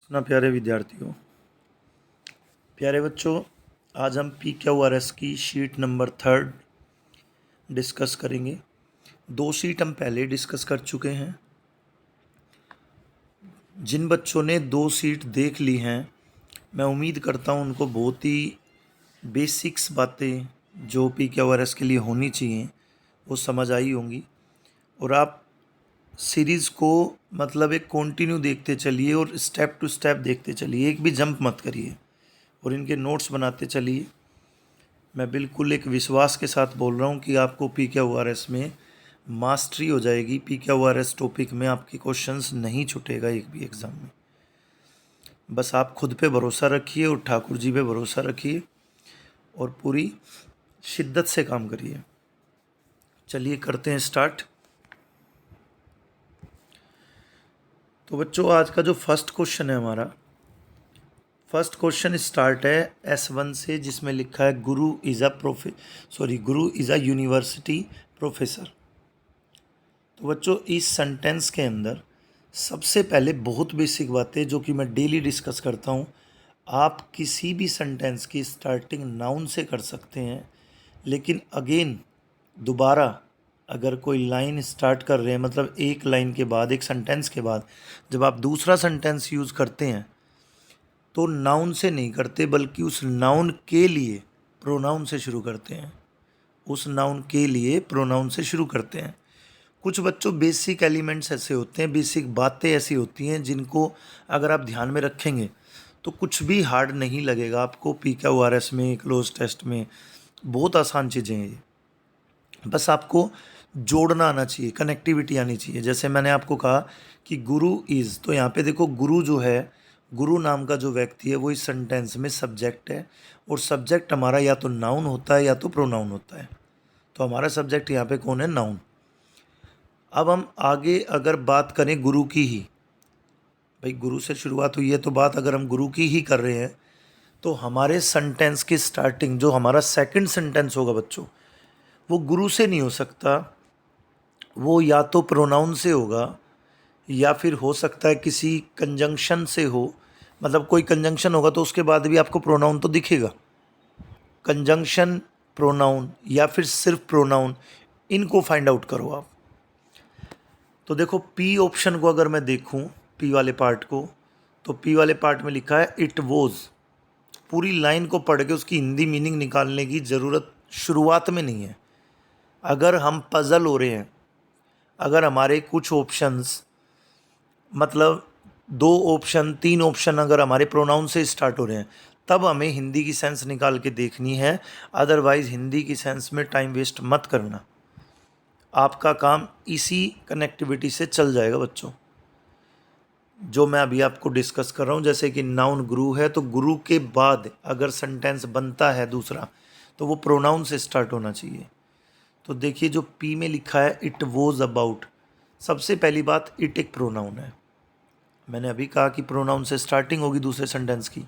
ना प्यारे विद्यार्थियों, प्यारे बच्चों, आज हम PQRS की शीट नंबर 3 डिस्कस करेंगे। 2 शीट हम पहले डिस्कस कर चुके हैं। जिन बच्चों ने 2 शीट देख ली हैं, मैं उम्मीद करता हूं उनको बहुत ही बेसिक्स बातें जो PQRS के लिए होनी चाहिए वो समझ आई होंगी। और आप सीरीज़ को मतलब एक कंटिन्यू देखते चलिए और स्टेप टू स्टेप देखते चलिए, एक भी जंप मत करिए और इनके नोट्स बनाते चलिए। मैं बिल्कुल एक विश्वास के साथ बोल रहा हूँ कि आपको PQRS में मास्टरी हो जाएगी। PQRS टॉपिक में आपके क्वेश्चंस नहीं छूटेगा एक भी एग्ज़ाम में। बस आप खुद पे भरोसा रखिए और ठाकुर जी पे भरोसा रखिए और पूरी शिद्दत से काम करिए। चलिए करते हैं स्टार्ट। तो बच्चों, आज का जो फर्स्ट क्वेश्चन है हमारा, फर्स्ट क्वेश्चन स्टार्ट है S1 से, जिसमें लिखा है गुरु इज़ अ यूनिवर्सिटी प्रोफेसर। तो बच्चों, इस सेंटेंस के अंदर सबसे पहले बहुत बेसिक बातें जो कि मैं डेली डिस्कस करता हूँ। आप किसी भी सेंटेंस की स्टार्टिंग नाउन से कर सकते हैं, लेकिन अगेन दोबारा अगर कोई लाइन स्टार्ट कर रहे हैं, मतलब एक लाइन के बाद, एक सेंटेंस के बाद जब आप दूसरा सेंटेंस यूज़ करते हैं तो नाउन से नहीं करते, बल्कि उस नाउन के लिए प्रोनाउन से शुरू करते हैं। उस नाउन के लिए प्रोनाउन से शुरू करते हैं। कुछ बच्चों बेसिक एलिमेंट्स ऐसे होते हैं, बेसिक बातें ऐसी होती हैं जिनको अगर आप ध्यान में रखेंगे तो कुछ भी हार्ड नहीं लगेगा आपको। PQRS में, क्लोज टेस्ट में बहुत आसान चीज़ें हैं ये। बस आपको जोड़ना आना चाहिए, कनेक्टिविटी आनी चाहिए। जैसे मैंने आपको कहा कि गुरु इज़, तो यहाँ पे देखो गुरु जो है, गुरु नाम का जो व्यक्ति है वो इस सेंटेंस में सब्जेक्ट है, और सब्जेक्ट हमारा या तो नाउन होता है या तो प्रोनाउन होता है। तो हमारा सब्जेक्ट यहाँ पे कौन है? नाउन। अब हम आगे अगर बात करें गुरु की ही, भाई गुरु से शुरुआत हुई है तो बात अगर हम गुरु की ही कर रहे हैं, तो हमारे सेंटेंस की स्टार्टिंग जो हमारा सेकंड सेंटेंस होगा बच्चों, वो गुरु से नहीं हो सकता। वो या तो प्रोनाउन से होगा या फिर हो सकता है किसी कंजंक्शन से हो। मतलब कोई कंजंक्शन होगा तो उसके बाद भी आपको प्रोनाउन तो दिखेगा। कंजंक्शन, प्रोनाउन या फिर सिर्फ प्रोनाउन, इनको फाइंड आउट करो आप। तो देखो पी ऑप्शन को अगर मैं देखूं, पी वाले पार्ट को, तो पी वाले पार्ट में लिखा है इट वॉज। पूरी लाइन को पढ़ के उसकी हिंदी मीनिंग निकालने की ज़रूरत शुरुआत में नहीं है। अगर हम पजल हो रहे हैं, अगर हमारे कुछ ऑप्शंस, मतलब 2 ऑप्शन 3 ऑप्शन अगर हमारे प्रोनाउन से स्टार्ट हो रहे हैं, तब हमें हिंदी की सेंस निकाल के देखनी है। अदरवाइज़ हिंदी की सेंस में टाइम वेस्ट मत करना। आपका काम इसी कनेक्टिविटी से चल जाएगा बच्चों, जो मैं अभी आपको डिस्कस कर रहा हूँ। जैसे कि नाउन गुरु है, तो गुरु के बाद अगर सेंटेंस बनता है दूसरा, तो वो प्रोनाउन से स्टार्ट होना चाहिए। तो देखिए जो पी में लिखा है इट वॉज अबाउट, सबसे पहली बात, इट एक प्रोनाउन है। मैंने अभी कहा कि प्रोनाउन से स्टार्टिंग होगी दूसरे सेंटेंस की,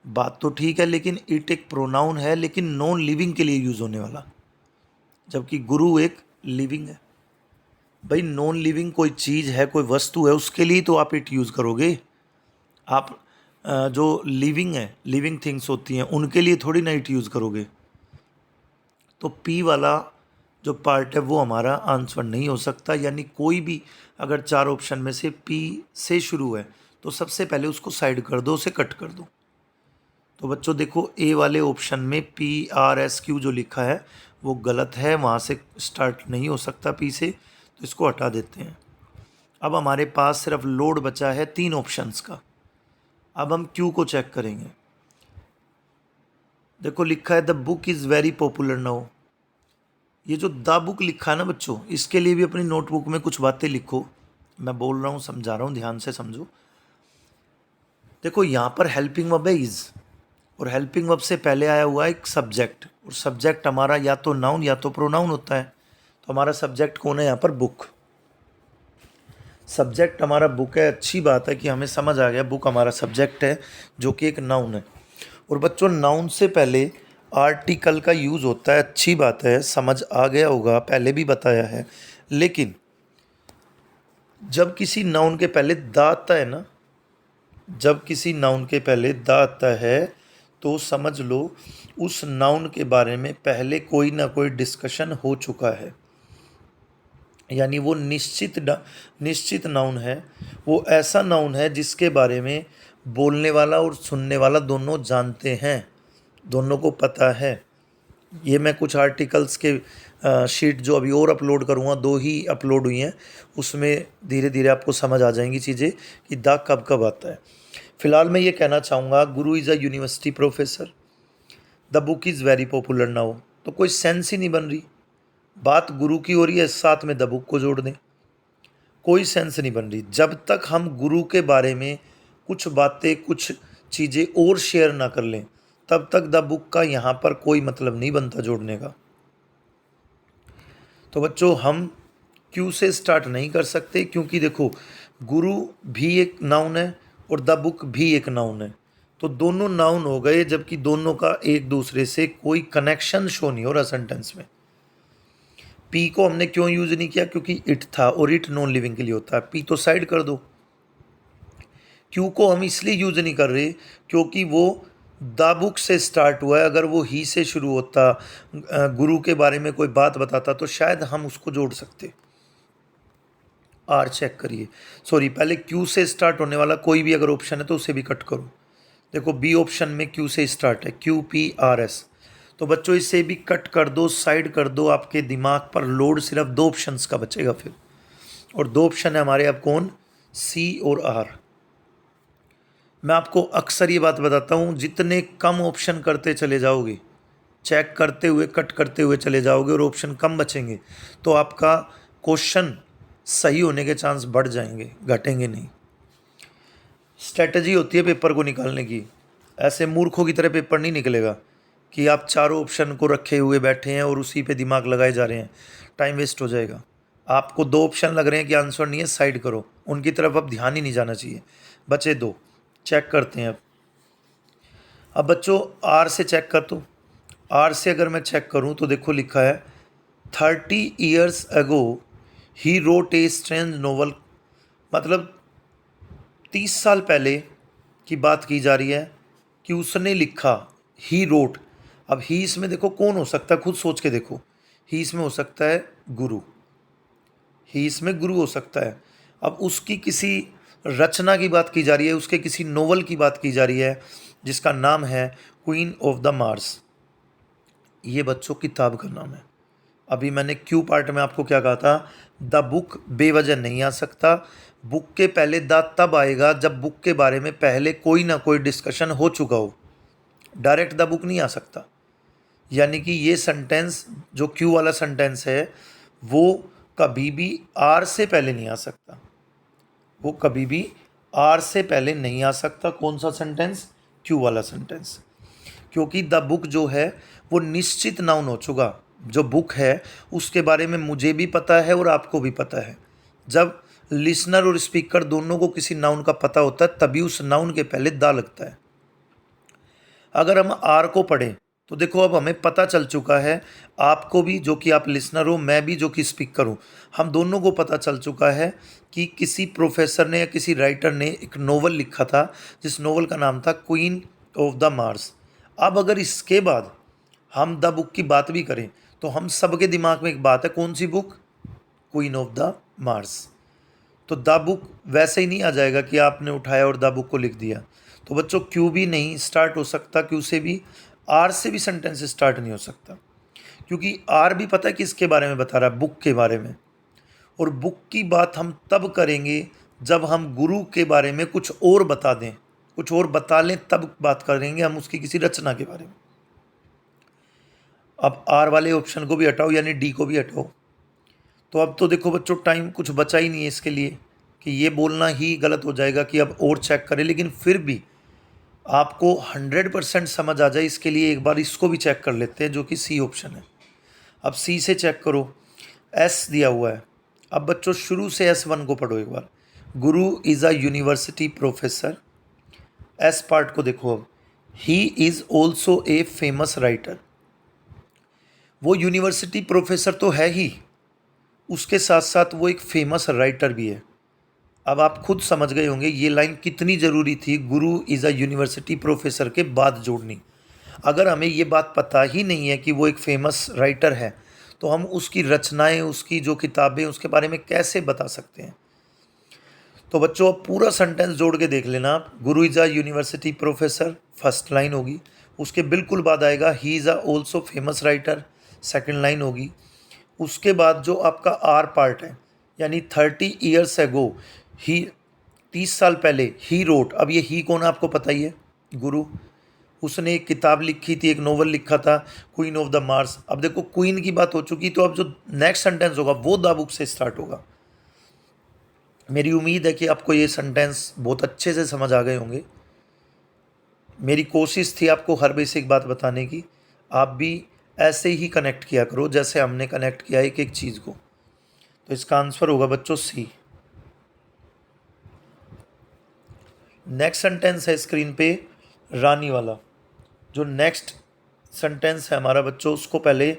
बात तो ठीक है, लेकिन इट एक प्रोनाउन है, लेकिन नॉन लिविंग के लिए यूज़ होने वाला, जबकि गुरु एक लिविंग है। भाई नॉन लिविंग कोई चीज़ है, कोई वस्तु है, उसके लिए तो आप इट यूज़ करोगे। आप जो लिविंग है, लिविंग थिंग्स होती हैं, उनके लिए थोड़ी ना इट यूज़ करोगे। तो पी वाला जो पार्ट है वो हमारा आंसर नहीं हो सकता। यानी कोई भी अगर 4 ऑप्शन में से पी से शुरू है तो सबसे पहले उसको साइड कर दो, उसे कट कर दो। तो बच्चों देखो ए वाले ऑप्शन में PRSQ जो लिखा है वो गलत है, वहाँ से स्टार्ट नहीं हो सकता पी से, तो इसको हटा देते हैं। अब हमारे पास सिर्फ लोड बचा है 3 ऑप्शंस का। अब हम क्यू को चेक करेंगे। देखो लिखा है the book is very popular now. ये जो द बुक लिखा है ना बच्चों, इसके लिए भी अपनी नोटबुक में कुछ बातें लिखो। मैं बोल रहा हूँ, समझा रहा हूँ, ध्यान से समझो। देखो यहाँ पर हेल्पिंग वर्ब है इज़, और हेल्पिंग वर्ब से पहले आया हुआ है एक सब्जेक्ट, और सब्जेक्ट हमारा या तो नाउन या तो प्रोनाउन होता है। तो हमारा सब्जेक्ट कौन है यहाँ पर? बुक। सब्जेक्ट हमारा बुक है, अच्छी बात है कि हमें समझ आ गया बुक हमारा सब्जेक्ट है, जो कि एक नाउन है। और बच्चों नाउन से पहले आर्टिकल का यूज़ होता है, अच्छी बात है, समझ आ गया होगा, पहले भी बताया है। लेकिन जब किसी नाउन के पहले द आता है ना, जब किसी नाउन के पहले द आता है तो समझ लो उस नाउन के बारे में पहले कोई ना कोई डिस्कशन हो चुका है, यानी वो निश्चित नाउन है। वो ऐसा नाउन है जिसके बारे में बोलने वाला और सुनने वाला दोनों जानते हैं, दोनों को पता है। ये मैं कुछ आर्टिकल्स के शीट जो अभी और अपलोड करूँगा, 2 ही अपलोड हुई हैं, उसमें धीरे धीरे आपको समझ आ जाएंगी चीज़ें कि द कब कब आता है। फिलहाल मैं ये कहना चाहूँगा, गुरु is a university professor, the book is very popular now, तो कोई सेंस ही नहीं बन रही। बात गुरु की हो रही है, साथ में द बुक को जोड़ दें, कोई सेंस नहीं बन रही। जब तक हम गुरु के बारे में कुछ बातें, कुछ चीज़ें और शेयर ना कर लें, तब तक द बुक का यहाँ पर कोई मतलब नहीं बनता जोड़ने का। तो बच्चों, हम क्यू से स्टार्ट नहीं कर सकते, क्योंकि देखो गुरु भी एक नाउन है और द बुक भी एक नाउन है, तो दोनों नाउन हो गए, जबकि दोनों का एक दूसरे से कोई कनेक्शन शो नहीं हो रहा सेंटेंस में। पी को हमने क्यों यूज नहीं किया, क्योंकि इट था और इट नॉन लिविंग के लिए होता है, पी तो साइड कर दो। क्यू को हम इसलिए यूज नहीं कर रहे क्योंकि वो द बुक से स्टार्ट हुआ है। अगर वो ही से शुरू होता, गुरु के बारे में कोई बात बताता, तो शायद हम उसको जोड़ सकते। आर चेक करिए, सॉरी, पहले क्यू से स्टार्ट होने वाला कोई भी अगर ऑप्शन है तो उसे भी कट करो। देखो बी ऑप्शन में क्यू से स्टार्ट है, क्यू पी आर एस, तो बच्चों इसे भी कट कर दो, साइड कर दो। आपके दिमाग पर लोड सिर्फ 2 ऑप्शंस का बचेगा फिर, और 2 ऑप्शन है हमारे अब कौन, सी और आर। मैं आपको अक्सर ये बात बताता हूँ, जितने कम ऑप्शन करते चले जाओगे, चेक करते हुए कट करते हुए चले जाओगे और ऑप्शन कम बचेंगे, तो आपका क्वेश्चन सही होने के चांस बढ़ जाएंगे, घटेंगे नहीं। स्ट्रेटजी होती है पेपर को निकालने की, ऐसे मूर्खों की तरह पेपर नहीं निकलेगा कि आप चारों ऑप्शन को रखे हुए बैठे हैं और उसी पे दिमाग लगाए जा रहे हैं, टाइम वेस्ट हो जाएगा। आपको 2 ऑप्शन लग रहे हैं कि आंसर नहीं है, साइड करो, उनकी तरफ अब ध्यान ही नहीं जाना चाहिए, बचे 2। चेक करते हैं अब बच्चों आर से चेक कर, तो आर से अगर मैं चेक करूं तो देखो लिखा है 30 years ago he wrote a strange novel, मतलब 30 साल पहले की बात की जा रही है कि उसने लिखा, ही रोट। अब ही इसमें देखो कौन हो सकता है, खुद सोच के देखो, ही इसमें हो सकता है गुरु, ही इसमें गुरु हो सकता है। अब उसकी किसी रचना की बात की जा रही है, उसके किसी नोवेल की बात की जा रही है जिसका नाम है क्वीन ऑफ द मार्स। ये बच्चों किताब का नाम है। अभी मैंने क्यू पार्ट में आपको क्या कहा था, द बुक बेवजह नहीं आ सकता, बुक के पहले द तब आएगा जब बुक के बारे में पहले कोई ना कोई डिस्कशन हो चुका हो, डायरेक्ट द बुक नहीं आ सकता। यानी कि ये सेंटेंस जो क्यू वाला सेंटेंस है वो कभी भी आर से पहले नहीं आ सकता, वो कभी भी आर से पहले नहीं आ सकता। कौन सा सेंटेंस, क्यू वाला सेंटेंस, क्योंकि द बुक जो है वो निश्चित नाउन हो चुका। जो बुक है उसके बारे में मुझे भी पता है और आपको भी पता है। जब लिसनर और स्पीकर दोनों को किसी नाउन का पता होता है तभी उस नाउन के पहले द लगता है। अगर हम आर को पढ़ें तो देखो अब हमें पता चल चुका है, आपको भी जो कि आप लिसनर हो, मैं भी जो कि स्पीकर हूँ, हम दोनों को पता चल चुका है कि किसी प्रोफेसर ने या किसी राइटर ने एक नोवेल लिखा था जिस नोवेल का नाम था क्वीन ऑफ द मार्स। अब अगर इसके बाद हम द बुक की बात भी करें तो हम सबके दिमाग में एक बात है, कौन सी book, queen of the Mars. तो द बुक वैसे ही नहीं आ जाएगा कि आपने उठाया और द बुक को लिख दिया। तो बच्चों क्यू भी नहीं स्टार्ट हो सकता, क्यू से भी, आर से भी सेंटेंस स्टार्ट नहीं हो सकता, क्योंकि आर भी पता है किसके बारे में बता रहा है, बुक के बारे में। और बुक की बात हम तब करेंगे जब हम गुरु के बारे में कुछ और बता दें, कुछ और बता लें, तब बात करेंगे हम उसकी किसी रचना के बारे में। अब आर वाले ऑप्शन को भी हटाओ, यानी डी को भी हटाओ। तो अब तो देखो बच्चों टाइम कुछ बचा ही नहीं है इसके लिए, कि ये बोलना ही गलत हो जाएगा कि अब और चेक करें, लेकिन फिर भी आपको 100% समझ आ जाए इसके लिए एक बार इसको भी चेक कर लेते हैं, जो कि सी ऑप्शन है। अब सी से चेक करो, एस दिया हुआ है। अब बच्चों शुरू से S1 को पढ़ो एक बार, गुरु is a university professor. S part को देखो, अब he is also a famous writer. वो यूनिवर्सिटी प्रोफेसर तो है ही, उसके साथ साथ वो एक फेमस राइटर भी है। अब आप खुद समझ गए होंगे ये लाइन कितनी ज़रूरी थी गुरु इज़ अ यूनिवर्सिटी प्रोफेसर के बाद जोड़नी। अगर हमें ये बात पता ही नहीं है कि वो एक फेमस राइटर है, तो हम उसकी रचनाएं, उसकी जो किताबें, उसके बारे में कैसे बता सकते हैं। तो बच्चों अब पूरा सेंटेंस जोड़ के देख लेना आप। गुरु is a university professor first line होगी, उसके बिल्कुल बाद आएगा he is a also famous writer, second line होगी। उसके बाद जो आपका आर पार्ट है, यानी 30 ईयर्स एगो ही, 30 साल पहले ही रोट। अब ये ही कौन है आपको पता ही है, गुरु। उसने एक किताब लिखी थी, एक नोवेल लिखा था, क्वीन ऑफ द मार्स। अब देखो क्वीन की बात हो चुकी, तो अब जो नेक्स्ट सेंटेंस होगा वो द बुक से स्टार्ट होगा। मेरी उम्मीद है कि आपको ये सेंटेंस बहुत अच्छे से समझ आ गए होंगे। मेरी कोशिश थी आपको हर बेसिक बात बताने की। आप भी ऐसे ही कनेक्ट किया करो जैसे हमने कनेक्ट किया एक एक चीज़ को। तो इसका आंसर होगा बच्चों सी। नेक्स्ट सेंटेंस है स्क्रीन पे रानी वाला। जो नेक्स्ट सेंटेंस है हमारा बच्चों, उसको पहले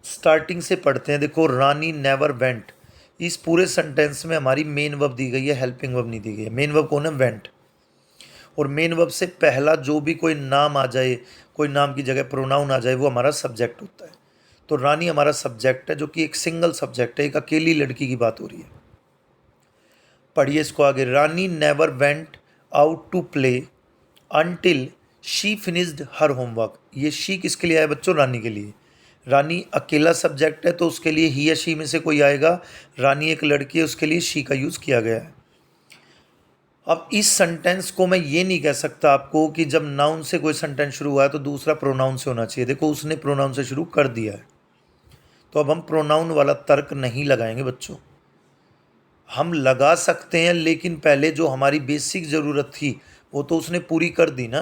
स्टार्टिंग से पढ़ते हैं। देखो, रानी नेवर वेंट। इस पूरे सेंटेंस में हमारी मेन वर्ब दी गई है, हेल्पिंग वर्ब नहीं दी गई है। मेन वर्ब कौन है, वेंट। और मेन वर्ब से पहला जो भी कोई नाम आ जाए, कोई नाम की जगह प्रोनाउन आ जाए, वो हमारा सब्जेक्ट होता है। तो रानी हमारा सब्जेक्ट है, जो कि एक सिंगल सब्जेक्ट है, एक अकेली लड़की की बात हो रही है। पढ़िए इसको आगे। Rani never went out to play until she finished her homework. ये शी किसके लिए आया बच्चों, रानी के लिए। रानी अकेला सब्जेक्ट है, तो उसके लिए ही या शी में से कोई आएगा। रानी एक लड़की है, उसके लिए शी का यूज़ किया गया है। अब इस सेंटेंस को मैं ये नहीं कह सकता आपको कि जब नाउन से कोई सेंटेंस शुरू हुआ है तो दूसरा प्रोनाउन से होना चाहिए। देखो, उसने प्रोनाउन से शुरू कर दिया है, तो अब हम प्रोनाउन वाला तर्क नहीं लगाएंगे बच्चों। हम लगा सकते हैं, लेकिन पहले जो हमारी बेसिक ज़रूरत थी वो तो उसने पूरी कर दी ना,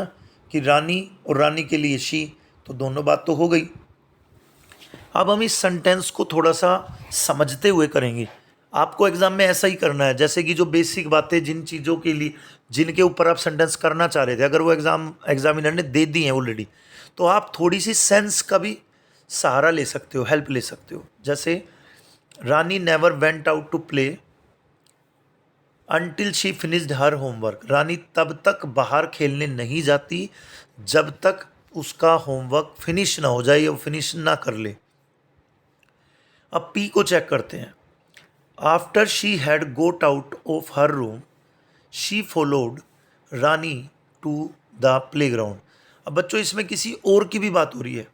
कि रानी और रानी के लिए शी। तो दोनों बात तो हो गई। अब हम इस सेंटेंस को थोड़ा सा समझते हुए करेंगे। आपको एग्जाम में ऐसा ही करना है, जैसे कि जो बेसिक बातें, जिन चीज़ों के लिए, जिनके ऊपर आप सेंटेंस करना चाह रहे थे, अगर वो एग्जामिनर ने दे दी है ऑलरेडी, तो आप थोड़ी सी सेंस का भी सहारा ले सकते हो, हेल्प ले सकते हो। जैसे Rani never went out to play until she finished her homework. Rani तब तक बाहर खेलने नहीं जाती जब तक उसका होमवर्क फिनिश ना हो जाए या फिनिश ना कर ले। अब पी को चेक करते हैं। After she had got out of her room she followed Rani to the playground. अब बच्चों, इसमें किसी और की भी बात हो रही है।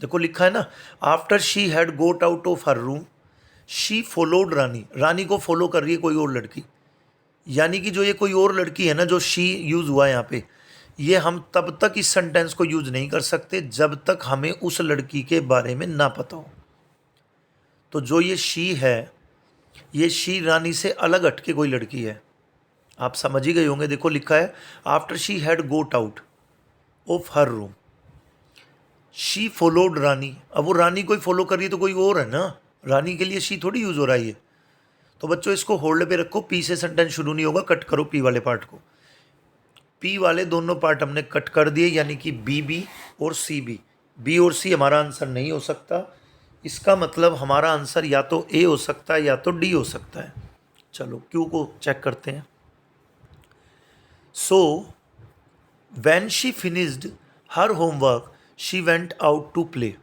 देखो लिखा है ना, after she had got out of her room she followed Rani. Rani को फॉलो कर रही है कोई और लड़की, यानी कि जो ये कोई और लड़की है ना, जो शी यूज़ हुआ है यहाँ पे, ये हम तब तक इस सेंटेंस को यूज़ नहीं कर सकते जब तक हमें उस लड़की के बारे में ना पता हो। तो जो ये शी है, ये शी रानी से अलग हटके कोई लड़की है। आप समझ ही गए होंगे। देखो लिखा है after she had got out of her room she followed Rani. अब वो रानी कोई फॉलो कर रही है तो कोई और है ना, रानी के लिए शी थोड़ी यूज़ हो रहा है ये। तो बच्चों, इसको होल्ड पे रखो, पी से सेंटेंस शुरू नहीं होगा। कट करो पी वाले पार्ट को। पी वाले दोनों पार्ट हमने कट कर दिए, यानी कि बी और सी बी और सी हमारा आंसर नहीं हो सकता। इसका मतलब हमारा आंसर या तो ए हो सकता है या तो डी हो सकता है। चलो क्यू को चेक करते हैं। So when she finished her homework she went out to play.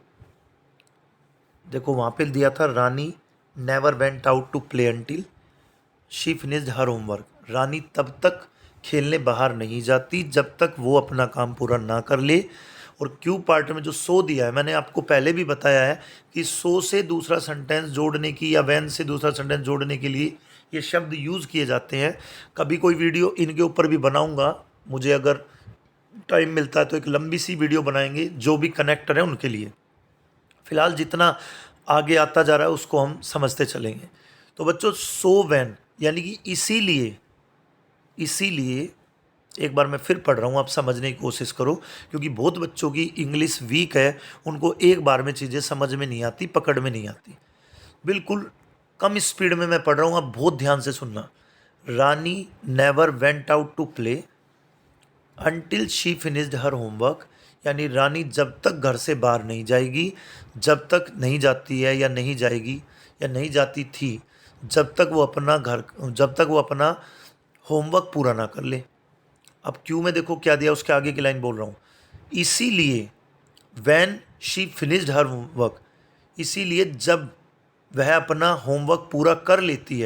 देखो वहाँ पे दिया था Rani never went out to play until she finished her homework. Rani तब तक खेलने बाहर नहीं जाती जब तक वो अपना काम पूरा ना कर ले। और क्यू पार्ट में जो सो दिया है, मैंने आपको पहले भी बताया है कि सो से दूसरा सेंटेंस जोड़ने की या वैन से दूसरा सेंटेंस जोड़ने के लिए ये शब्द यूज़ किए जाते हैं। कभी कोई वीडियो इनके ऊपर भी बनाऊंगा, मुझे अगर टाइम मिलता है तो एक लंबी सी वीडियो बनाएंगे जो भी कनेक्टर हैं उनके लिए। फ़िलहाल जितना आगे आता जा रहा है उसको हम समझते चलेंगे। तो बच्चों, सो वैन यानी कि इसीलिए एक बार मैं फिर पढ़ रहा हूँ, आप समझने की कोशिश करो, क्योंकि बहुत बच्चों की इंग्लिश वीक है, उनको एक बार में चीज़ें समझ में नहीं आती, पकड़ में नहीं आती। बिल्कुल कम स्पीड में मैं पढ़ रहा हूँ, आप बहुत ध्यान से सुनना। Rani never went out to play until she finished her homework, यानी रानी जब तक घर से बाहर नहीं जाएगी, जब तक नहीं जाती है या नहीं जाएगी या नहीं जाती थी, जब तक वो अपना होमवर्क पूरा ना कर ले। अब क्यू में देखो क्या दिया, उसके आगे की लाइन बोल रहा हूँ, इसीलिए when she finished her work, इसीलिए जब वह अपना होमवर्क पूरा कर लेती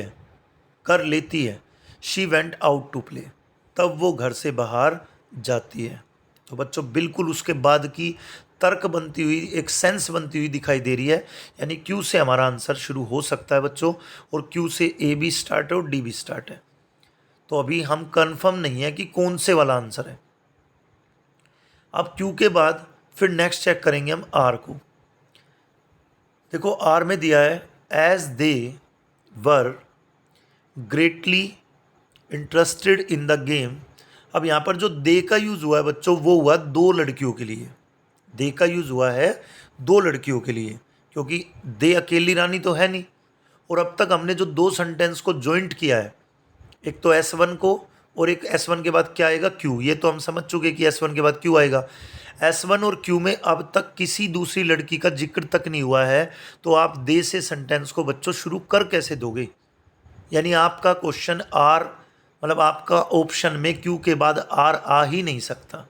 है, she went out to play, तब वो घर से बाहर जाती है। तो बच्चों बिल्कुल उसके बाद की तर्क बनती हुई, एक सेंस बनती हुई दिखाई दे रही है, यानी क्यू से हमारा आंसर शुरू हो सकता है बच्चों, और क्यू से ए भी स्टार्ट है और डी भी स्टार्ट है। तो अभी हम कंफर्म नहीं है कि कौन से वाला आंसर है। अब क्यू के बाद फिर नेक्स्ट चेक करेंगे हम आर को। देखो आर में दिया है as they were greatly interested in the game. अब यहाँ पर जो दे का यूज़ हुआ है बच्चों, वो हुआ दो लड़कियों के लिए। दे का यूज़ हुआ है दो लड़कियों के लिए, क्योंकि दे अकेली रानी तो है नहीं। और अब तक हमने जो दो सेंटेंस को जॉइंट किया है, एक तो S1 को, और एक S1 के बाद क्या आएगा, Q। ये तो हम समझ चुके कि S1 के बाद Q आएगा। S1 और Q में अब तक किसी दूसरी लड़की का जिक्र तक नहीं हुआ है, तो आप दे से सेंटेंस को बच्चों शुरू कर कैसे दोगे। यानी आपका क्वेश्चन आर, मतलब आपका ऑप्शन में क्यू के बाद आर आ ही नहीं सकता,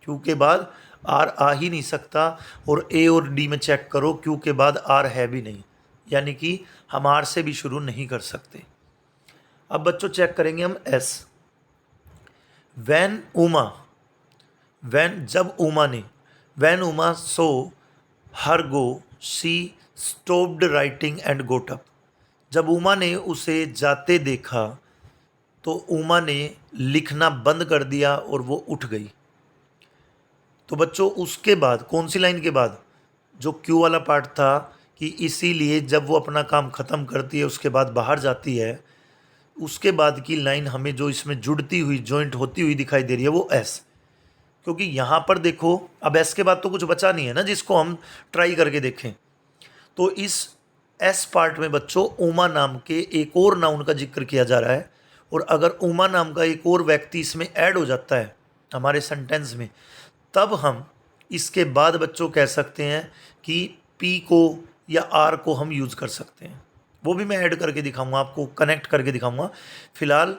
क्यू के बाद आर आ ही नहीं सकता। और ए और डी में चेक करो, क्यू के बाद आर है भी नहीं, यानी कि हम आर से भी शुरू नहीं कर सकते। अब बच्चों चेक करेंगे हम एस। वैन उमा, वैन जब उमा ने, when Uma saw her go she stopped writing and got up. जब उमा ने उसे जाते देखा तो उमा ने लिखना बंद कर दिया और वो उठ गई। तो बच्चों उसके बाद कौन सी लाइन के बाद, जो क्यू वाला पार्ट था कि इसीलिए जब वो अपना काम ख़त्म करती है उसके बाद बाहर जाती है, उसके बाद की लाइन हमें जो इसमें जुड़ती हुई, जॉइंट होती हुई दिखाई दे रही है, वो एस। क्योंकि यहाँ पर देखो अब एस के बाद तो कुछ बचा नहीं है ना जिसको हम ट्राई करके देखें। तो इस एस पार्ट में बच्चों उमा नाम के एक और नाउन का जिक्र किया जा रहा है, और अगर उमा नाम का एक और व्यक्ति इसमें ऐड हो जाता है हमारे सेंटेंस में, तब हम इसके बाद बच्चों कह सकते हैं कि पी को या आर को हम यूज़ कर सकते हैं। वो भी मैं ऐड करके दिखाऊंगा, आपको कनेक्ट करके दिखाऊंगा। फिलहाल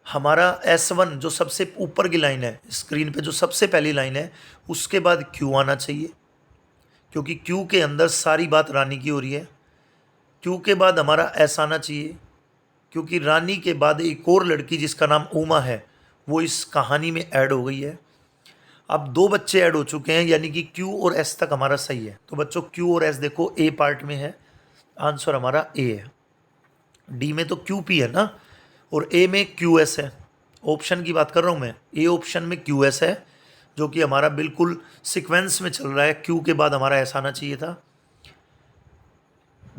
हमारा S1 जो सबसे ऊपर की लाइन है स्क्रीन पे, जो सबसे पहली लाइन है, उसके बाद क्यू आना चाहिए, क्योंकि क्यू के अंदर सारी बात रानी की हो रही है। क्यू के बाद हमारा एस आना चाहिए, क्योंकि रानी के बाद एक और लड़की जिसका नाम उमा है वो इस कहानी में ऐड हो गई है। अब दो बच्चे ऐड हो चुके हैं, यानी कि क्यू और एस तक हमारा सही है। तो बच्चों क्यू और एस देखो ए पार्ट में है, आंसर हमारा ए है। डी में तो क्यू पी है ना, और ए में क्यू एस है। ऑप्शन की बात कर रहा हूँ मैं, ए ऑप्शन में क्यू एस है, जो कि हमारा बिल्कुल सीक्वेंस में चल रहा है। क्यू के बाद हमारा एस आना चाहिए था।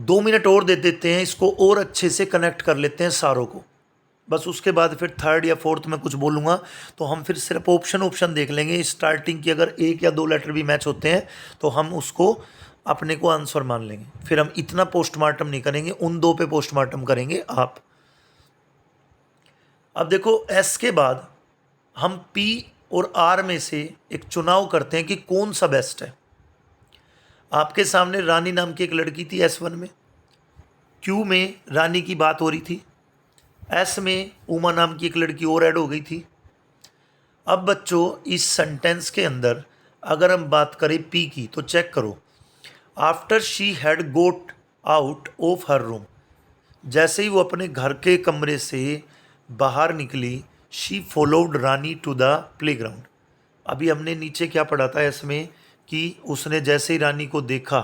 2 मिनट और दे देते हैं इसको, और अच्छे से कनेक्ट कर लेते हैं सारों को। बस उसके बाद फिर थर्ड या फोर्थ में कुछ बोलूँगा तो हम फिर सिर्फ ऑप्शन देख लेंगे स्टार्टिंग की। अगर एक या दो लेटर भी मैच होते हैं तो हम उसको अपने को आंसर मान लेंगे, फिर हम इतना पोस्टमार्टम नहीं करेंगे, उन दो पे पोस्टमार्टम करेंगे आप। अब देखो एस के बाद हम पी और आर में से एक चुनाव करते हैं कि कौन सा बेस्ट है। आपके सामने रानी नाम की एक लड़की थी S1 में, क्यू में रानी की बात हो रही थी, एस में उमा नाम की एक लड़की और ऐड हो गई थी। अब बच्चों इस सेंटेंस के अंदर अगर हम बात करें पी की, तो चेक करो, after she had got out of her room, जैसे ही वो अपने घर के कमरे से बाहर निकली, she followed Rani to the playground. अभी हमने नीचे क्या पढ़ा था इसमें कि उसने जैसे ही रानी को देखा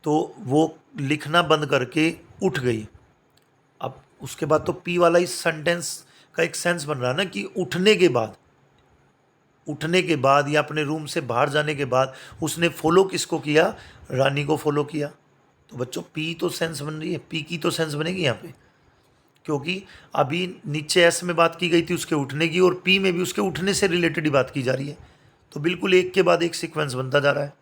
तो वो लिखना बंद करके उठ गई। अब उसके बाद तो पी वाला इस सेंटेंस का एक सेंस बन रहा है ना कि उठने के बाद या अपने रूम से बाहर जाने के बाद उसने फॉलो किसको किया, रानी को फॉलो किया। तो बच्चों पी तो सेंस बन रही है, पी की तो सेंस बनेगी यहाँ पे, क्योंकि अभी नीचे एस में बात की गई थी उसके उठने की, और पी में भी उसके उठने से रिलेटेड ही बात की जा रही है। तो बिल्कुल एक के बाद एक सीक्वेंस बनता जा रहा है।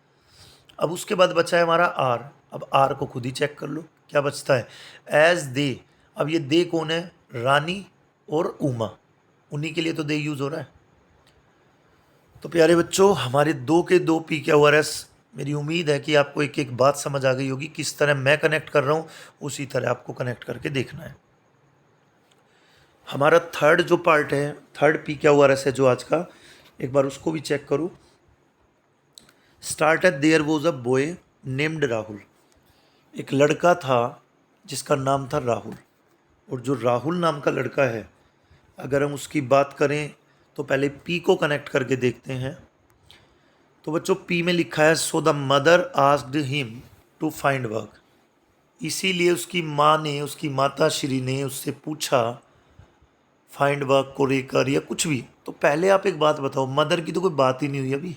अब उसके बाद बचा है हमारा आर। अब आर को खुद ही चेक कर लो क्या बचता है, एज दे। अब ये दे कौन है, रानी और उमा, उन्हीं के लिए तो दे यूज़ हो रहा है। तो प्यारे बच्चों हमारे दो के दो पी क्या हुआ एस। मेरी उम्मीद है कि आपको एक एक बात समझ आ गई होगी, किस तरह मैं कनेक्ट कर रहा हूँ उसी तरह आपको कनेक्ट करके देखना है। हमारा थर्ड जो पार्ट है, थर्ड पी क्या हुआ है जो आज का, एक बार उसको भी चेक करो। स्टार्ट है there was a boy named Rahul. एक लड़का था जिसका नाम था राहुल। और जो राहुल नाम का लड़का है, अगर हम उसकी बात करें तो पहले पी को कनेक्ट करके देखते हैं। तो बच्चों पी में लिखा है so the mother asked him to find work. इसीलिए उसकी माँ ने, उसकी माता श्री ने उससे पूछा फाइंड वर्क को लेकर या कुछ भी। तो पहले आप एक बात बताओ, मदर की तो कोई बात ही नहीं हुई अभी,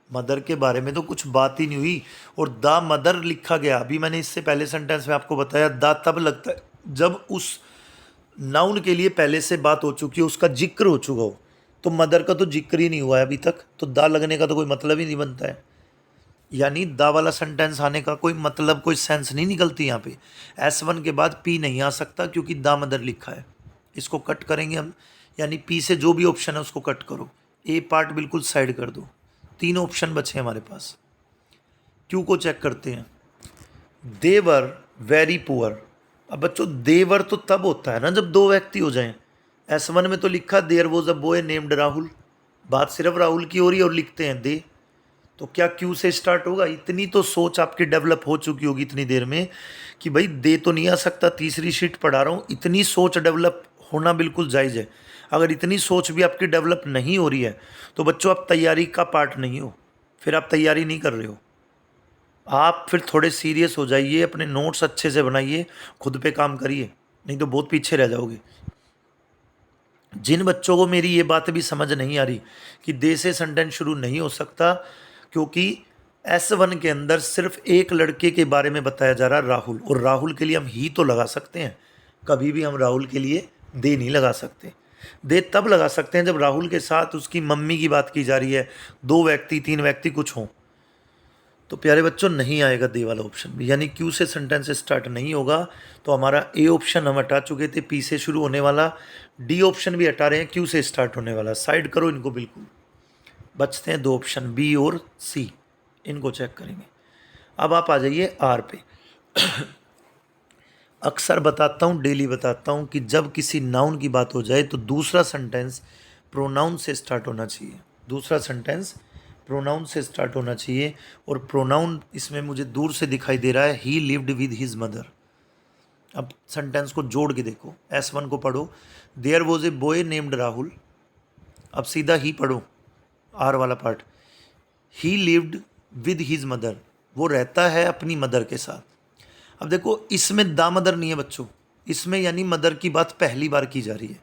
मदर के बारे में तो कुछ बात ही नहीं हुई। और द मदर लिखा गया, अभी मैंने इससे पहले सेंटेंस में आपको बताया द तब लगता है जब उस नाउन के लिए पहले से बात हो चुकी है, उसका जिक्र हो चुका हो। तो मदर का तो जिक्र ही नहीं हुआ है अभी तक, तो द लगने का तो कोई मतलब ही नहीं बनता है। यानी द वाला सेंटेंस आने का कोई मतलब, कोई सेंस नहीं निकलती यहाँ पे। S1 के बाद पी नहीं आ सकता क्योंकि द मदर लिखा है। इसको कट करेंगे हम, यानी पी से जो भी ऑप्शन है उसको कट करो, ए पार्ट बिल्कुल साइड कर दो। तीन ऑप्शन बचे हमारे पास। क्यू को चेक करते हैं। They were very poor. अब बच्चों देवर तो तब होता है ना जब दो व्यक्ति हो जाएं। S1 में तो लिखा there was a boy named Rahul, बात सिर्फ राहुल की हो रही है और लिखते हैं दे। तो क्या क्यू से स्टार्ट होगा? इतनी तो सोच आपकी डेवलप हो चुकी होगी इतनी देर में कि भाई दे तो नहीं आ सकता, तीसरी शीट पढ़ा रहा हूँ। इतनी सोच डेवलप होना बिल्कुल जायज़ है। अगर इतनी सोच भी आपकी डेवलप नहीं हो रही है तो बच्चों आप तैयारी का पार्ट नहीं हो, फिर आप तैयारी नहीं कर रहे हो। आप फिर थोड़े सीरियस हो जाइए, अपने नोट्स अच्छे से बनाइए, खुद पे काम करिए, नहीं तो बहुत पीछे रह जाओगे। जिन बच्चों को मेरी ये बात भी समझ नहीं आ रही कि दे से सेंटेंस शुरू नहीं हो सकता, क्योंकि S1 के अंदर सिर्फ एक लड़के के बारे में बताया जा रहा है राहुल, और राहुल के लिए हम ही तो लगा सकते हैं, कभी भी हम राहुल के लिए दे नहीं लगा सकते। दे तब लगा सकते हैं जब राहुल के साथ उसकी मम्मी की बात की जा रही है, दो व्यक्ति तीन व्यक्ति कुछ हों। तो प्यारे बच्चों नहीं आएगा दे वाला ऑप्शन भी, यानी क्यू से सेंटेंस स्टार्ट नहीं होगा। तो हमारा ए ऑप्शन हम हटा चुके थे, पी से शुरू होने वाला, डी ऑप्शन भी हटा रहे हैं, क्यू से स्टार्ट होने वाला। साइड करो इनको बिल्कुल, बचते हैं दो ऑप्शन बी और सी, इनको चेक करेंगे। अब आप आ जाइए आर पे। अक्सर बताता हूँ, डेली बताता हूँ कि जब किसी नाउन की बात हो जाए तो दूसरा सेंटेंस प्रोनाउन से स्टार्ट होना चाहिए। दूसरा सेंटेंस प्रोनाउन से स्टार्ट होना चाहिए। और प्रोनाउन इसमें मुझे दूर से दिखाई दे रहा है, he lived with his mother. अब सेंटेंस को जोड़ के देखो, S1 को पढ़ो, there was a boy named Rahul. अब सीधा ही पढ़ो, आर वाला part, he lived with his mother, वो रहता है अपनी मदर के साथ। अब देखो इसमें द मदर नहीं है बच्चों, इसमें यानी मदर की बात पहली बार की जा रही है।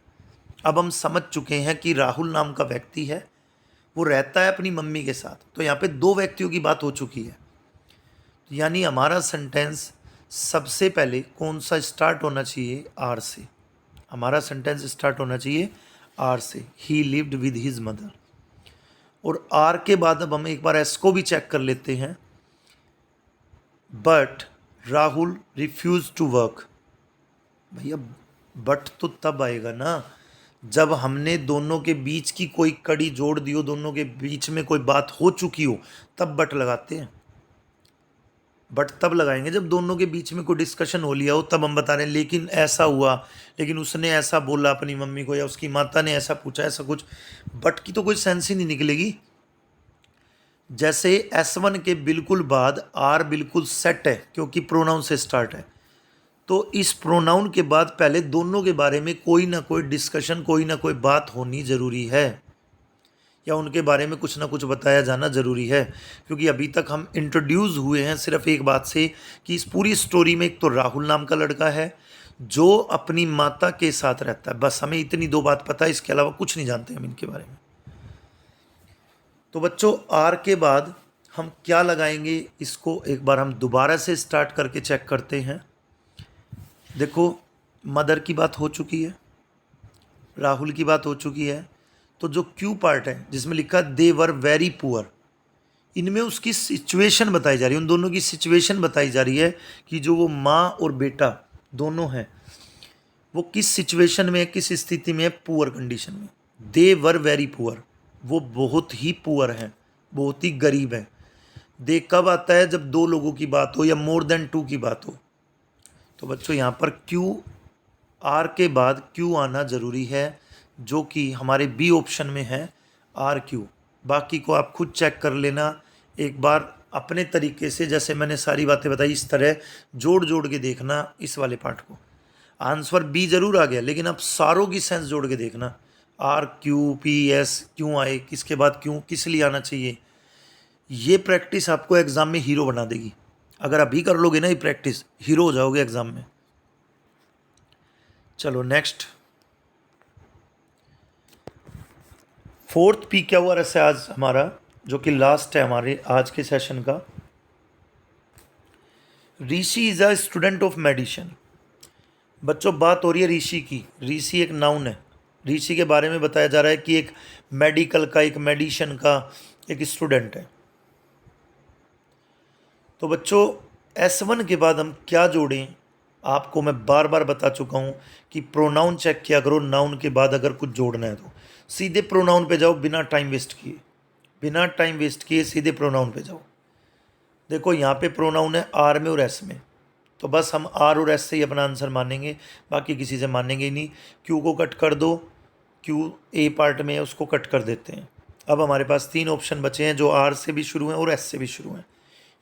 अब हम समझ चुके हैं कि राहुल नाम का व्यक्ति है, वो रहता है अपनी मम्मी के साथ, तो यहाँ पे दो व्यक्तियों की बात हो चुकी है। यानी हमारा सेंटेंस सबसे पहले कौन सा स्टार्ट होना चाहिए? आर से। हमारा सेंटेंस स्टार्ट होना चाहिए आर से, ही लिव्ड विद हिज मदर। और आर के बाद अब हम एक बार एस को भी चेक कर लेते हैं। But Rahul refuse to work. भैया बट तो तब आएगा ना जब हमने दोनों के बीच की कोई कड़ी जोड़ दी हो, दोनों के बीच में कोई बात हो चुकी हो, तब बट लगाते हैं। बट तब लगाएंगे जब दोनों के बीच में कोई डिस्कशन हो लिया हो, तब हम बता रहे हैं लेकिन ऐसा हुआ, लेकिन उसने ऐसा बोला अपनी मम्मी को, या उसकी माता ने ऐसा पूछा, ऐसा कुछ। बट की तो कोई सेंस ही नहीं निकलेगी। जैसे S1 के बिल्कुल बाद आर बिल्कुल सेट है क्योंकि प्रोनाउन से स्टार्ट है, तो इस प्रोनाउन के बाद पहले दोनों के बारे में कोई ना कोई डिस्कशन, कोई ना कोई बात होनी ज़रूरी है, या उनके बारे में कुछ ना कुछ बताया जाना ज़रूरी है। क्योंकि अभी तक हम इंट्रोड्यूस हुए हैं सिर्फ एक बात से कि इस पूरी स्टोरी में एक तो राहुल नाम का लड़का है जो अपनी माता के साथ रहता है, बस हमें इतनी दो बात पता है, इसके अलावा कुछ नहीं जानते हम इनके बारे में। तो बच्चों आर के बाद हम क्या लगाएंगे, इसको एक बार हम दोबारा से स्टार्ट करके चेक करते हैं। देखो मदर की बात हो चुकी है, राहुल की बात हो चुकी है, तो जो क्यू पार्ट है जिसमें लिखा दे वर वेरी पुअर, इनमें उसकी सिचुएशन बताई जा रही है, उन दोनों की सिचुएशन बताई जा रही है कि जो वो माँ और बेटा दोनों हैं वो किस सिचुएशन में, किस स्थिति में है, पुअर कंडीशन में। दे वर वेरी पुअर, वो बहुत ही पुअर हैं, बहुत ही गरीब हैं। दे कब आता है? जब दो लोगों की बात हो या मोर देन टू की बात हो। तो बच्चों यहाँ पर क्यू आर के बाद क्यू आना ज़रूरी है, जो कि हमारे बी ऑप्शन में है आर क्यू। बाकी को आप खुद चेक कर लेना एक बार अपने तरीके से, जैसे मैंने सारी बातें बताई इस तरह जोड़ जोड़ के देखना इस वाले पार्ट को। आंसर बी जरूर आ गया, लेकिन आप सारों की सेंस जोड़ के देखना, आर क्यू पी एस क्यों आए, किसके बाद क्यों, किस लिए आना चाहिए। ये प्रैक्टिस आपको एग्जाम में हीरो बना देगी। अगर अभी कर लोगे ना ये प्रैक्टिस, हीरो हो जाओगे एग्जाम में। चलो नेक्स्ट, फोर्थ पी क्या हुआ है आज हमारा, जो कि लास्ट है हमारे आज के सेशन का। Rishi is a student of medicine. बच्चों बात हो रही है ऋषि की। ऋषि एक नाउन है। ऋषि के बारे में बताया जा रहा है कि एक मेडिकल का, एक मेडिसिन का एक स्टूडेंट है। तो बच्चों S1 के बाद हम क्या जोड़ें, आपको मैं बार बार बता चुका हूँ कि प्रोनाउन चेक किया करो। नाउन के बाद अगर कुछ जोड़ना है तो सीधे प्रोनाउन पे जाओ, बिना टाइम वेस्ट किए, बिना टाइम वेस्ट किए सीधे प्रोनाउन पे जाओ। देखो यहाँ पे प्रोनाउन है आर में और एस में, तो बस हम आर और एस से ही अपना आंसर मानेंगे, बाकी किसी से मानेंगे ही नहीं। क्यू को कट कर दो, क्यू ए पार्ट में है उसको कट कर देते हैं। अब हमारे पास 3 ऑप्शन बचे हैं जो आर से भी शुरू हैं और एस से भी शुरू हैं,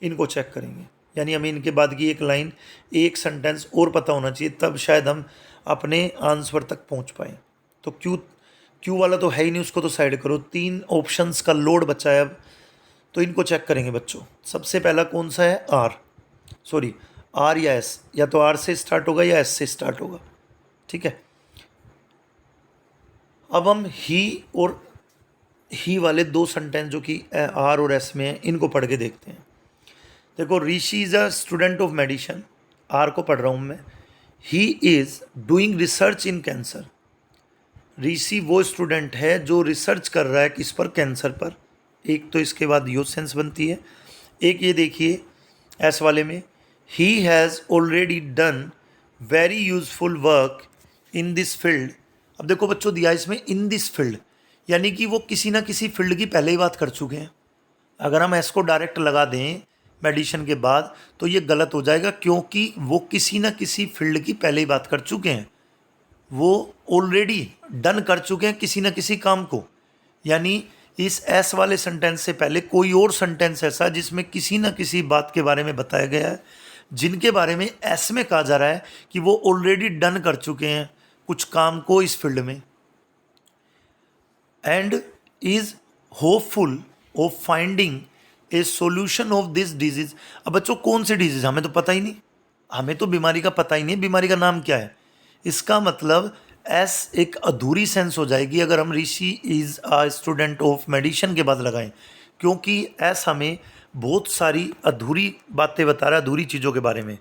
इनको चेक करेंगे। यानी हमें इनके बाद की एक लाइन, एक सेंटेंस और पता होना चाहिए, तब शायद हम अपने आंसर तक पहुंच पाए। तो क्यू वाला तो है ही नहीं, उसको तो साइड करो। 3 ऑप्शंस का लोड बचा है अब, तो इनको चेक करेंगे बच्चों। सबसे पहला कौन सा है, आर या एस, या तो आर से स्टार्ट होगा या एस से स्टार्ट होगा, ठीक है। अब हम ही और ही वाले 2 सेंटेंस जो कि आर और एस में हैं, इनको पढ़ के देखते हैं। देखो, Rishi is a student of medicine, R को पढ़ रहा हूँ मैं। He is doing research in cancer. Rishi वो स्टूडेंट है जो रिसर्च कर रहा है किस पर, कैंसर पर। एक तो इसके बाद यो सेंस बनती है। एक ये देखिए एस वाले में, ही has already done very useful work in this field. अब देखो बच्चों दिया इसमें इन दिस फील्ड, यानी कि वो किसी ना किसी फील्ड की पहले ही बात कर चुके हैं। अगर हम एस को डायरेक्ट लगा दें मेडिसिन के बाद तो ये गलत हो जाएगा, क्योंकि वो किसी ना किसी फील्ड की पहले ही बात कर चुके हैं। वो ऑलरेडी डन कर चुके हैं किसी न किसी काम को। यानी इस एस वाले सेंटेंस से पहले कोई और सेंटेंस ऐसा जिसमें किसी न किसी बात के बारे में बताया गया है, जिनके बारे में एस में कहा जा रहा है कि वो ऑलरेडी डन कर चुके हैं कुछ काम को इस फील्ड में। And is hopeful of finding a solution of this disease. अब बच्चों कौन सी डिजीज, हमें तो पता ही नहीं, हमें तो बीमारी का पता ही नहीं, बीमारी का नाम क्या है। इसका मतलब एस एक अधूरी सेंस हो जाएगी अगर हम Rishi is a student of medicine के बाद लगाएं, क्योंकि एस हमें बहुत सारी अधूरी बातें बता रहा है, अधूरी चीज़ों के बारे में।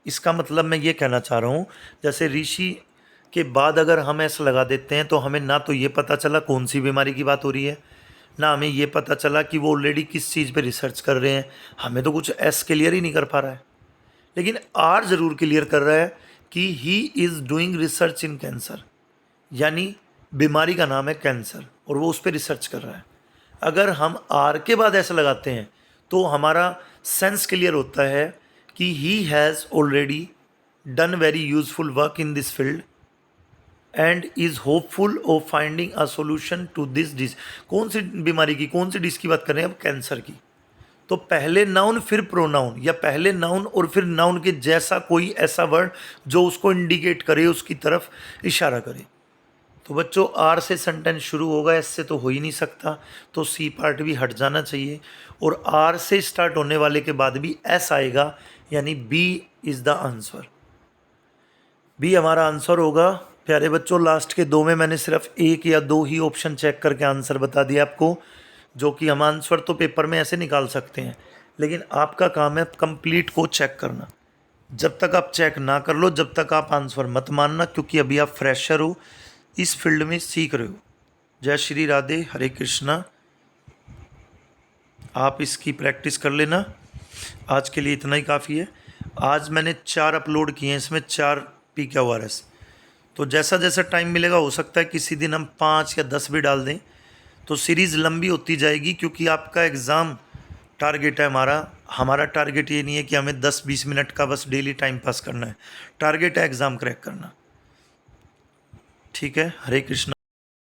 इसका मतलब मैं ये कहना चाह रहा हूँ, जैसे ऋषि के बाद अगर हम एस लगा देते हैं तो हमें ना तो ये पता चला कौन सी बीमारी की बात हो रही है, ना हमें ये पता चला कि वो ऑलरेडी किस चीज़ पे रिसर्च कर रहे हैं। हमें तो कुछ एस क्लियर ही नहीं कर पा रहा है। लेकिन आर ज़रूर क्लियर कर रहा है कि he is doing research in cancer, यानी बीमारी का नाम है कैंसर और वो उस पर रिसर्च कर रहा है। अगर हम आर के बाद ऐसा लगाते हैं तो हमारा सेंस क्लियर होता है कि he has already done very useful work in this field and is hopeful of finding a solution to this disease. कौन सी बीमारी की, कौन सी डिस की बात कर रहे हैं अब, कैंसर की। तो पहले नाउन फिर प्रोनाउन, या पहले नाउन और फिर नाउन के जैसा कोई ऐसा वर्ड जो उसको इंडिकेट करे, उसकी तरफ इशारा करे। तो बच्चों आर से सेंटेंस शुरू होगा, एस से तो हो ही नहीं सकता, तो सी पार्ट भी हट जाना चाहिए। और आर से स्टार्ट होने वाले के बाद भी एस आएगा, यानी B is the answer. B हमारा आंसर होगा। प्यारे बच्चों लास्ट के 2 में मैंने सिर्फ 1 या 2 ही ऑप्शन चेक करके आंसर बता दिया आपको, जो कि हम आंसर तो पेपर में ऐसे निकाल सकते हैं, लेकिन आपका काम है कंप्लीट को चेक करना। जब तक आप चेक ना कर लो, जब तक आप आंसर मत मानना, क्योंकि अभी आप फ्रेशर हो, इस फील्ड में सीख रहे हो। जय श्री राधे, हरे कृष्णा। आप इसकी प्रैक्टिस कर लेना। आज के लिए इतना ही काफ़ी है। आज मैंने 4 अपलोड किए हैं, इसमें 4 PQRS। तो जैसा जैसा टाइम मिलेगा हो सकता है किसी दिन हम 5 या 10 भी डाल दें, तो सीरीज़ लंबी होती जाएगी, क्योंकि आपका एग्ज़ाम टारगेट है हमारा टारगेट ये नहीं है कि हमें 10-20 मिनट का बस डेली टाइम पास करना है। टारगेट है एग्ज़ाम क्रैक करना। ठीक है, हरे कृष्णा।